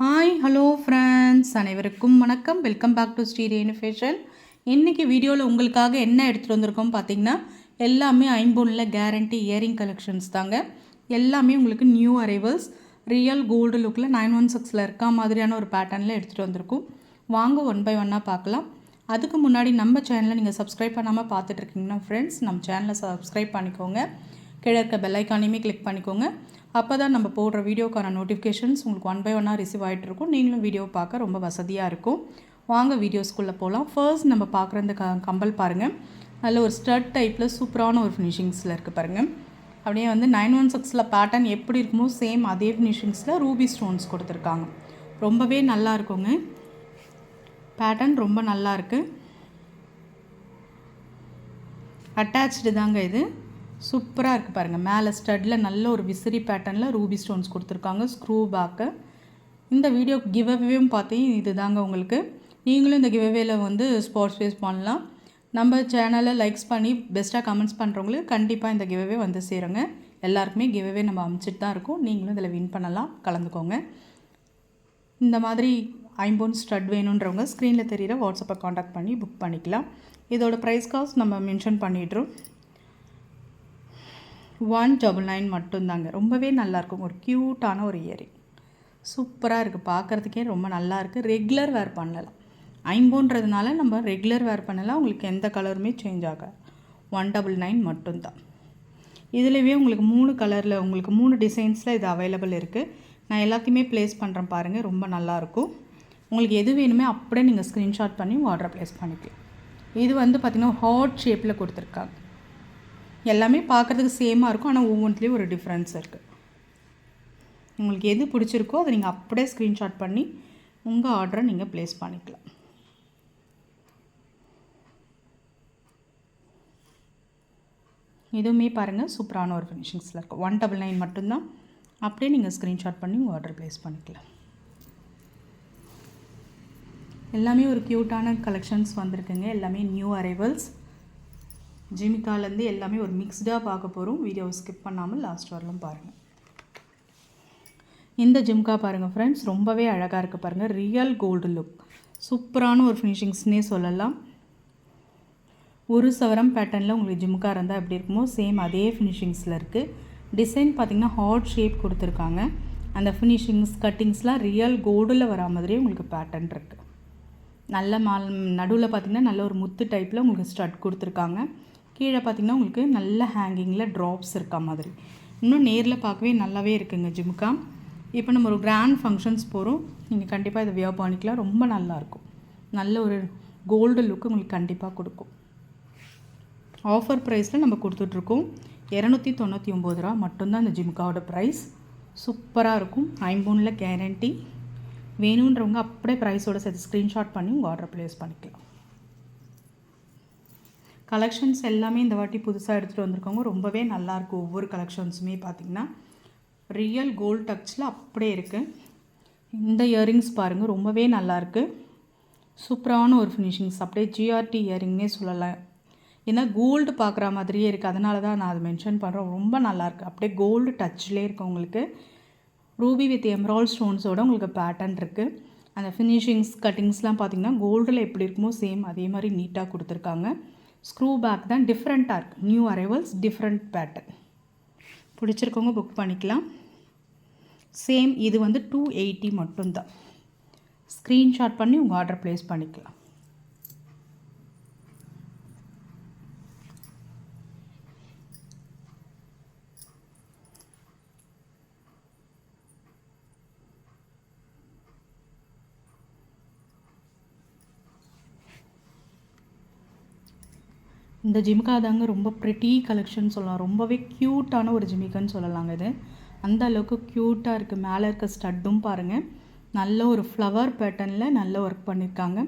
Hi hello friends, அனைவருக்கும் வணக்கம். Welcome back to Shri Renu fashion. இன்றைக்கி வீடியோவில் உங்களுக்காக என்ன எடுத்துகிட்டு வந்திருக்கோம் பார்த்தீங்கன்னா, எல்லாமே ஐம்பொன்னில் கேரண்டி இயரிங் கலெக்ஷன்ஸ் தாங்க. எல்லாமே உங்களுக்கு நியூ அரைவல்ஸ், ரியல் கோல்டு லுக்கில் 916 இருக்கா மாதிரியான ஒரு பேட்டர்னில் எடுத்துகிட்டு வந்திருக்கோம். வாங்க ஒன் பை ஒன்னாக பார்க்கலாம். அதுக்கு முன்னாடி நம்ம சேனலை நீங்கள் சப்ஸ்கிரைப் பண்ணாமல் பார்த்துட்ருக்கீங்கன்னா ஃப்ரெண்ட்ஸ், நம்ம சேனலை சப்ஸ்கிரைப் பண்ணிக்கோங்க. கீழே இருக்க பெல்லைக்கானையுமே கிளிக் பண்ணிக்கோங்க. அப்போ தான் நம்ம போடுற வீடியோக்கான நோட்டிஃபிகேஷன்ஸ் உங்களுக்கு ஒன் பை ஒன்னாக ரிசீவ் ஆகிட்டு இருக்கும். நீங்களும் வீடியோ பார்க்க ரொம்ப வசதியாக இருக்கும். வாங்க வீடியோஸ்குள்ளே போகலாம். ஃபர்ஸ்ட் நம்ம பார்க்குற இந்த கம்பல் பாருங்கள். அதில் ஒரு ஸ்டட் டைப்பில் சூப்பரான ஒரு ஃபினிஷிங்ஸில் இருக்குது பாருங்கள். அப்படியே வந்து 916 பேட்டர்ன் எப்படி இருக்குமோ சேம் அதே ஃபினிஷிங்ஸில் ரூபி ஸ்டோன்ஸ் கொடுத்துருக்காங்க. ரொம்பவே நல்லா இருக்குங்க. பேட்டர்ன் ரொம்ப நல்லா இருக்குது. அட்டாச்சு தாங்க இது. சூப்பராக இருக்குது பாருங்கள். மேலே ஸ்டட்டில் நல்ல ஒரு விசிறி பேட்டர்னில் ரூபி ஸ்டோன்ஸ் கொடுத்துருக்காங்க. Screw back. இந்த வீடியோ கிவ்அவேவும் பார்த்தீங்க இது தாங்க உங்களுக்கு. நீங்களும் இந்த கிவ்அவேல வந்து ஸ்பாட்ஸ் ஃபேஸ் பண்ணலாம். நம்ம சேனலை லைக்ஸ் பண்ணி பெஸ்ட்டாக கமெண்ட்ஸ் பண்ணுறவங்களுக்கு கண்டிப்பாக இந்த கிவ்அவே வந்து சேருங்க. எல்லாருக்குமே கிவ்அவே நம்ம அமைச்சிட்டு தான் இருக்கோம். நீங்களும் இதில் வின் பண்ணலாம், கலந்துக்கோங்க. இந்த மாதிரி ஐம்பொன் ஸ்டட் வேணுன்றவங்க ஸ்க்ரீனில் தெரிகிற வாட்ஸ்அப்பை காண்டாக்ட் பண்ணி புக் பண்ணிக்கலாம். இதோட ப்ரைஸ் காஸ்ட் நம்ம மென்ஷன் பண்ணிடுறோம். 199 மட்டும்தாங்க. ரொம்பவே நல்லாயிருக்கும். ஒரு க்யூட்டான ஒரு இயரிங் சூப்பராக இருக்குது. பார்க்குறதுக்கே ரொம்ப நல்லாயிருக்கு. ரெகுலர் வேர் பண்ணலாம். ஐம்பொன்றதுனால நம்ம ரெகுலர் வேர் பண்ணலாம். உங்களுக்கு எந்த கலருமே சேஞ்ச் ஆகாது. 199 மட்டும்தான். இதுலேயே உங்களுக்கு 3 கலரில் உங்களுக்கு 3 டிசைன்ஸில் இது அவைலபிள் இருக்குது. நான் எல்லாத்தையுமே ப்ளேஸ் பண்ணுறேன் பாருங்கள். ரொம்ப நல்லாயிருக்கும். உங்களுக்கு எது வேணுமே அப்படியே நீங்கள் ஸ்க்ரீன்ஷாட் பண்ணி ஆர்டர் ப்ளேஸ் பண்ணிக்கலாம். இது வந்து பார்த்திங்கன்னா ஹார்ட் ஷேப்பில் கொடுத்துருக்காங்க. எல்லாமே பார்க்குறதுக்கு சேமாக இருக்கும், ஆனால் ஒவ்வொன்றுலேயும் ஒரு டிஃப்ரென்ஸ் இருக்குது. உங்களுக்கு எது பிடிச்சிருக்கோ அதை நீங்கள் அப்படியே ஸ்க்ரீன்ஷாட் பண்ணி உங்கள் ஆர்டரை நீங்கள் ப்ளேஸ் பண்ணிக்கலாம். இதுவுமே பாருங்கள் சூப்பரான ஒரு ஃபினிஷிங்ஸில் இருக்கும். 199 மட்டும்தான். அப்படியே நீங்கள் ஸ்க்ரீன்ஷாட் பண்ணி உங்கள் ஆர்டர் ப்ளேஸ் பண்ணிக்கலாம். எல்லாமே ஒரு க்யூட்டான கலெக்ஷன்ஸ் வந்திருக்குங்க. எல்லாமே நியூ அரைவல்ஸ். ஜிமிக்காலேருந்து எல்லாமே ஒரு மிக்ஸ்டாக பார்க்க போகிறோம். வீடியோவை ஸ்கிப் பண்ணாமல் லாஸ்ட் வரலும் பாருங்கள். இந்த ஜிம்கா பாருங்கள் ஃப்ரெண்ட்ஸ், ரொம்பவே அழகாக இருக்குது பாருங்கள். ரியல் கோல்டு லுக், சூப்பரான ஒரு ஃபினிஷிங்ஸ்னே சொல்லலாம். ஒரு சவரம் பேட்டர்னில் உங்களுக்கு ஜிம்கா இருந்தால் எப்படி இருக்குமோ சேம் அதே ஃபினிஷிங்ஸில் இருக்குது. டிசைன் பார்த்திங்கன்னா ஹார்ட் ஷேப் கொடுத்துருக்காங்க. அந்த ஃபினிஷிங்ஸ் கட்டிங்ஸ்லாம் ரியல் கோல்டில் வரா மாதிரியே உங்களுக்கு பேட்டர்ன் இருக்குது. நல்ல நடுவில் பார்த்திங்கன்னா நல்ல ஒரு முத்து டைப்பில் உங்களுக்கு ஸ்டட் கொடுத்துருக்காங்க. கீழே பார்த்திங்கன்னா உங்களுக்கு நல்ல ஹேங்கிங்கில் ட்ராப்ஸ் இருக்கா மாதிரி. இன்னும் நேரில் பார்க்கவே நல்லாவே இருக்குங்க ஜிம்கா. இப்போ நம்ம ஒரு கிராண்ட் ஃபங்க்ஷன்ஸ் போகிறோம். நீங்கள் கண்டிப்பாக இதை வியர் பண்ணிக்கலாம். ரொம்ப நல்லாயிருக்கும். நல்ல ஒரு கோல்டு லுக்கு உங்களுக்கு கண்டிப்பாக கொடுக்கும். ஆஃபர் ப்ரைஸில் நம்ம கொடுத்துட்ருக்கோம். 299 ரூபா மட்டும்தான் இந்த ஜிம்காவோட ப்ரைஸ். சூப்பராக இருக்கும். ஐம்பொன்னில் கேரண்டி. வேணுன்றவங்க அப்படியே ப்ரைஸோடு சேர்த்து ஸ்க்ரீன்ஷாட் பண்ணி உங்கள் ஆர்டர் ப்ளேஸ் பண்ணிக்கலாம். கலெக்ஷன்ஸ் எல்லாமே இந்த வாட்டி புதுசாக எடுத்துகிட்டு வந்திருக்கவங்க. ரொம்பவே நல்லாயிருக்கும். ஒவ்வொரு கலெக்ஷன்ஸுமே பார்த்திங்கன்னா ரியல் கோல்ட் டச்சில் அப்படியே இருக்குது. இந்த இயரிங்ஸ் பாருங்கள், ரொம்பவே நல்லாயிருக்கு. சூப்பரான ஒரு ஃபினிஷிங்ஸ். அப்படியே ஜிஆர்டி இயரிங்னே சொல்லலாம். ஏன்னா கோல்டு பார்க்குற மாதிரியே இருக்குது. அதனால தான் நான் அதை மென்ஷன் பண்ணுறேன். ரொம்ப நல்லாயிருக்கு. அப்படியே கோல்டு டச்சிலே இருக்குது. உங்களுக்கு ரூபி வித் எம்ரால்ட் ஸ்டோன்ஸோடு உங்களுக்கு பேட்டர்ன் இருக்குது. அந்த ஃபினிஷிங்ஸ் கட்டிங்ஸ்லாம் பார்த்திங்கன்னா கோல்டில் எப்படி இருக்குமோ சேம் அதே மாதிரி நீட்டாக கொடுத்துருக்காங்க. ஸ்க்ரூ பேக் தான் டிஃப்ரெண்ட்டாக இருக்குது. New arrivals, different pattern. பிடிச்சிருக்கவங்க புக் பண்ணிக்கலாம். சேம் இது வந்து 280 மட்டும்தான். ஸ்க்ரீன்ஷாட் பண்ணி உங்கள் ஆர்டர் ப்ளேஸ் பண்ணிக்கலாம். இந்த ஜிமிக்கா தாங்க ரொம்ப ப்ரிட்டி கலெக்ஷன் சொல்லலாம். ரொம்பவே க்யூட்டான ஒரு ஜிமிக்கான்னு சொல்லலாங்க. இது அந்த அளவுக்கு க்யூட்டாக இருக்குது. மேலே இருக்க ஸ்டட்டும் பாருங்கள். நல்ல ஒரு ஃப்ளவர் பேட்டர்னில் நல்ல ஒர்க் பண்ணியிருக்காங்க.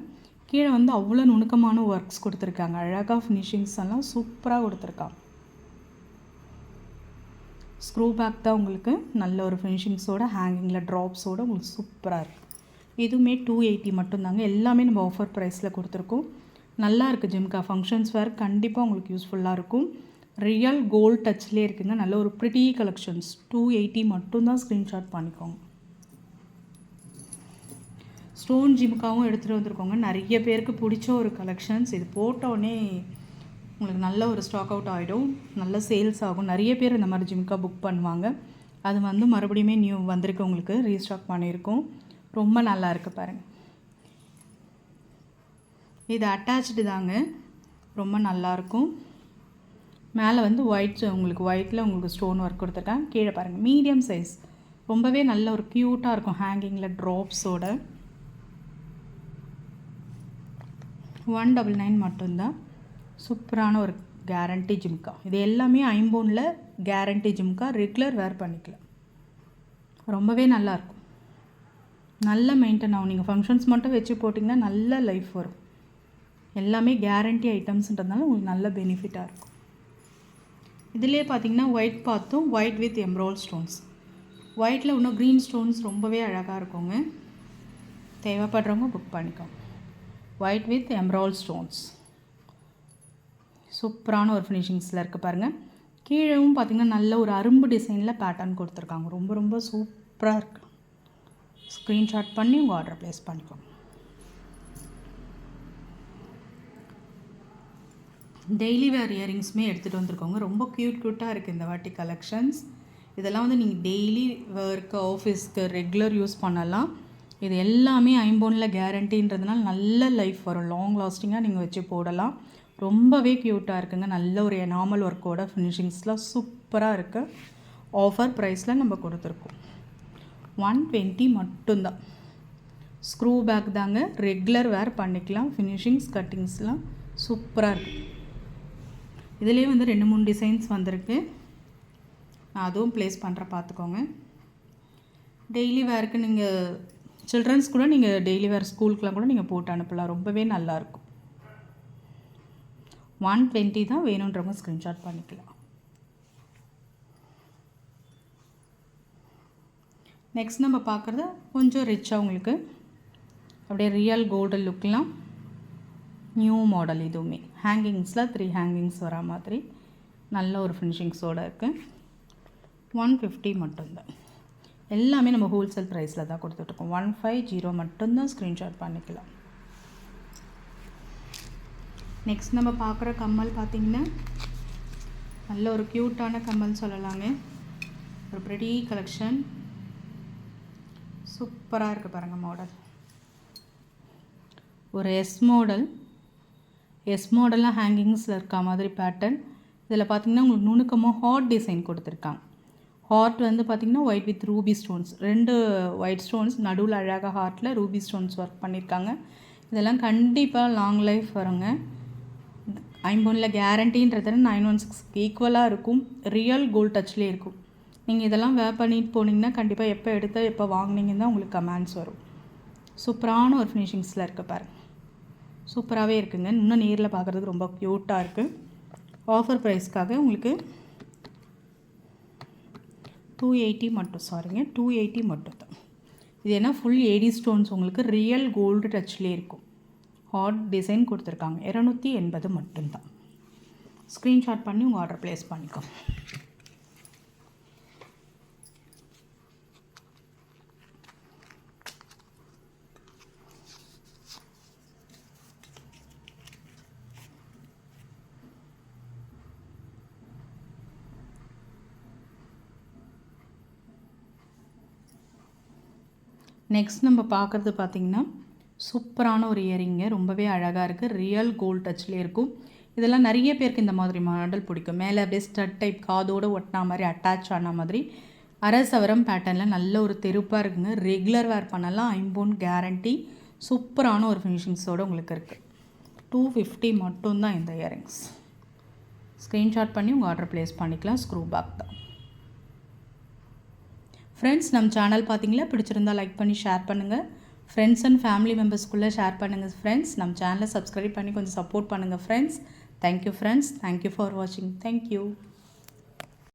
கீழே வந்து அவ்வளோ நுணுக்கமான ஒர்க்ஸ் கொடுத்துருக்காங்க. அழகாக ஃபினிஷிங்ஸ் எல்லாம் சூப்பராக கொடுத்துருக்காங்க. ஸ்க்ரூ பேக் தான் உங்களுக்கு நல்ல ஒரு ஃபினிஷிங்ஸோட ஹேங்கிங்கில் ட்ராப்ஸோடு உங்களுக்கு சூப்பராக இருக்குது. இதுவுமே 280 மட்டும்தாங்க. எல்லாமே நம்ம ஆஃபர் ப்ரைஸில் கொடுத்துருக்கோம். நல்லா இருக்குது ஜிம்கா. ஃபங்க்ஷன்ஸ் வேறு கண்டிப்பாக உங்களுக்கு யூஸ்ஃபுல்லாக இருக்கும். ரியல் கோல்ட் டச்லேயே இருக்குங்க. நல்ல ஒரு ப்ரிட்டி கலெக்ஷன்ஸ். 280 மட்டும்தான். ஸ்க்ரீன்ஷாட் பண்ணிக்கோங்க. ஸ்டோன் ஜிமுக்காவும் எடுத்துகிட்டு வந்திருக்கோங்க. நிறைய பேருக்கு பிடிச்ச ஒரு கலெக்ஷன்ஸ். இது போட்டோடனே உங்களுக்கு நல்ல ஒரு ஸ்டாக் அவுட் ஆகிடும், நல்ல சேல்ஸ் ஆகும். நிறைய பேர் இந்த மாதிரி ஜிமுக்கா புக் பண்ணுவாங்க. அது வந்து மறுபடியுமே நியூ வந்திருக்கு, உங்களுக்கு ரீஸ்டாக் பண்ணியிருக்கோம். ரொம்ப நல்லா இருக்குது பாருங்கள். இது அட்டாச்சு தாங்க, ரொம்ப நல்லாயிருக்கும். மேலே வந்து உங்களுக்கு ஒயிட்டில் உங்களுக்கு ஸ்டோன் ஒர்க் கொடுத்துருக்காங்க. கீழே பாருங்கள், மீடியம் சைஸ், ரொம்பவே நல்ல ஒரு க்யூட்டாக இருக்கும் ஹேங்கிங்கில் ட்ராப்ஸோட. 199 மட்டும்தான். சூப்பரான ஒரு கேரண்டி ஜிம்கா. இது எல்லாமே ஐம்போனில் கேரண்டி ஜிம்கா, ரெகுலர் வேர் பண்ணிக்கலாம். ரொம்பவே நல்லாயிருக்கும், நல்ல மெயின்டைன் ஆகும். நீங்கள் ஃபங்க்ஷன்ஸ் மட்டும் வச்சு போட்டிங்கன்னா நல்ல லைஃப் வரும். எல்லாமே கேரண்டி ஐட்டம்ஸ்ன்றதுனால உங்களுக்கு நல்ல பெனிஃபிட்டாக இருக்கும். இதிலே பார்த்தீங்கன்னா ஒயிட் பார்த்தும் ஒயிட் வித் எம்ராய்டரி ஸ்டோன்ஸ். ஒயிட்டில் இன்னும் க்ரீன் ஸ்டோன்ஸ் ரொம்பவே அழகாக இருக்குங்க. தேவைப்படுறவங்க புக் பண்ணிக்கோங்க. ஒயிட் வித் எம்ராய்டரி ஸ்டோன்ஸ் சூப்பரான ஒரு ஃபினிஷிங்ஸில் இருக்குது பாருங்கள். கீழேவும் பார்த்திங்கன்னா நல்ல ஒரு அரும்பு டிசைனில் பேட்டர்ன் கொடுத்துருக்காங்க. ரொம்ப ரொம்ப சூப்பராக இருக்குது. ஸ்க்ரீன்ஷாட் பண்ணி உங்கள் ஆர்டர் ப்ளேஸ் பண்ணிக்கோங்க. டெய்லி வேர் இயரிங்ஸுமே எடுத்துகிட்டு வந்திருக்கோங்க. ரொம்ப க்யூட்டாக இருக்குது இந்த வாட்டி கலெக்ஷன்ஸ். இதெல்லாம் வந்து நீங்கள் டெய்லி வேர்க்கு, ஆஃபீஸ்க்கு ரெகுலர் யூஸ் பண்ணலாம். இது எல்லாமே ஐம்போனில் கேரண்டின்றதுனால நல்ல லைஃப் வரும், லாங் லாஸ்டிங்காக நீங்கள் வச்சு போடலாம். ரொம்பவே க்யூட்டாக இருக்குங்க. நல்ல ஒரு நார்மல் ஒர்க்கோட ஃபினிஷிங்ஸ்லாம் சூப்பராக இருக்குது. ஆஃபர் ப்ரைஸில் நம்ம கொடுத்துருக்கோம். 120 மட்டும்தான். ஸ்க்ரூ பேக் தாங்க, ரெகுலர் வேர் பண்ணிக்கலாம். ஃபினிஷிங்ஸ் கட்டிங்ஸ்லாம் சூப்பராக இருக்குது. இதுலேயே வந்து 2-3 டிசைன்ஸ் வந்திருக்கு. நான் அதுவும் ப்ளேஸ் பண்ணுற பார்த்துக்கோங்க. டெய்லி வேருக்கு நீங்கள் சில்ட்ரன்ஸ் கூட நீங்கள் டெய்லி வேர் ஸ்கூலுக்குலாம் கூட நீங்கள் போட்டு அனுப்பலாம். ரொம்பவே நல்லாயிருக்கும். 120 தான். வேணுன்றவங்க ஸ்க்ரீன்ஷாட் பண்ணிக்கலாம். நெக்ஸ்ட் நம்ம பார்க்குறது கொஞ்சம் ரிச்சாக உங்களுக்கு அப்படியே ரியல் கோல்டு லுக்லாம் நியூ மாடல். இதுவுமே ஹேங்கிங்ஸில் 3 ஹேங்கிங்ஸ் வரா மாதிரி நல்ல ஒரு ஃபினிஷிங்ஸோடு இருக்குது. 150 மட்டும்தான். எல்லாமே நம்ம ஹோல்சேல் ப்ரைஸில் தான் கொடுத்துட்ருக்கோம். 150 மட்டும்தான். ஸ்க்ரீன்ஷாட் பண்ணிக்கலாம். நெக்ஸ்ட் நம்ம பார்க்குற கம்மல் பார்த்திங்கன்னா நல்ல ஒரு க்யூட்டான கம்மல் சொல்லலாங்க. ஒரு ப்ரெட்டி கலெக்ஷன் சூப்பராக இருக்குது பாருங்கள். மாடல் ஒரு எஸ் மாடல்லாம் ஹேங்கிங்ஸில் இருக்க மாதிரி பேட்டர்ன். இதில் பார்த்திங்கன்னா உங்களுக்கு நுணுக்கமாக ஹார்ட் டிசைன் கொடுத்துருக்காங்க. ஹார்ட் வந்து பார்த்திங்கன்னா white with Ruby stones, 2 white stones நடுவில் அழகாக ஹார்ட்டில் ரூபி ஸ்டோன்ஸ் ஒர்க் பண்ணியிருக்காங்க. இதெல்லாம் கண்டிப்பாக லாங் லைஃப் வருங்க. ஐம்போனில் கேரண்டின்றதுல 916 ஈக்குவலாக இருக்கும். ரியல் கோல்ட் டச்லேயே இருக்கும். நீங்கள் இதெல்லாம் வேர் பண்ணிட்டு போனீங்கன்னா கண்டிப்பாக எப்போ எடுத்தால் எப்போ வாங்கினீங்கன்னா தான் உங்களுக்கு கமெண்ட்ஸ் வரும். சூப்பரான ஒரு ஃபினிஷிங்ஸில் இருக்குது பாருங்கள். சூப்பராகவே இருக்குங்க. இன்னும் நேரில் பார்க்குறதுக்கு ரொம்ப க்யூட்டாக இருக்குது. ஆஃபர் ப்ரைஸ்க்காக உங்களுக்கு 280 மட்டும். 280 மட்டும் தான். இது என்ன ஃபுல் ஏடி ஸ்டோன்ஸ் உங்களுக்கு ரியல் கோல்டு டச்லேயே இருக்கும். ஹார்ட் டிசைன் கொடுத்துருக்காங்க. 280 மட்டும்தான். ஸ்க்ரீன்ஷாட் பண்ணி உங்கள் ஆர்டர் ப்ளேஸ் பண்ணிக்கோ. நெக்ஸ்ட் நம்ம பார்க்குறது பார்த்திங்கன்னா சூப்பரான ஒரு இயரிங்க. ரொம்பவே அழகாக இருக்குது. ரியல் கோல்ட் டச்லேயே இருக்கும். இதெல்லாம் நிறைய பேருக்கு இந்த மாதிரி மாடல் பிடிக்கும். மேலே அப்படியே ஸ்டட் டைப் காதோடு ஒட்டினா மாதிரி அட்டாச் ஆன மாதிரி அரசவரம் பேட்டர்னில் நல்ல ஒரு தெருப்பாக இருக்குங்க. ரெகுலர் வேர் பண்ணலாம். ஐம்போன் கேரண்டி. சூப்பரான ஒரு ஃபினிஷிங்ஸோடு உங்களுக்கு இருக்குது. 250 மட்டும்தான் இந்த இயரிங்ஸ். ஸ்க்ரீன்ஷாட் பண்ணி உங்கள் ஆர்டர் ப்ளேஸ் பண்ணிக்கலாம். ஸ்க்ரூ பேக் தான். ஃப்ரெண்ட்ஸ், நம்ம சேனல் பார்த்தீங்களா, பிடிச்சிருந்தால் லைக் பண்ணி ஷேர் பண்ணுங்கள். ஃப்ரெண்ட்ஸ் அண்ட் ஃபேமிலி மெம்பர்ஸ்குள்ளே ஷேர் பண்ணுங்கள். ஃப்ரெண்ட்ஸ், நம்ம சேனலை சப்ஸ்கிரைப் பண்ணி கொஞ்சம் சப்போர்ட் பண்ணுங்கள். Friends, thank you friends. Thank you for வாட்சிங். தேங்க்யூ.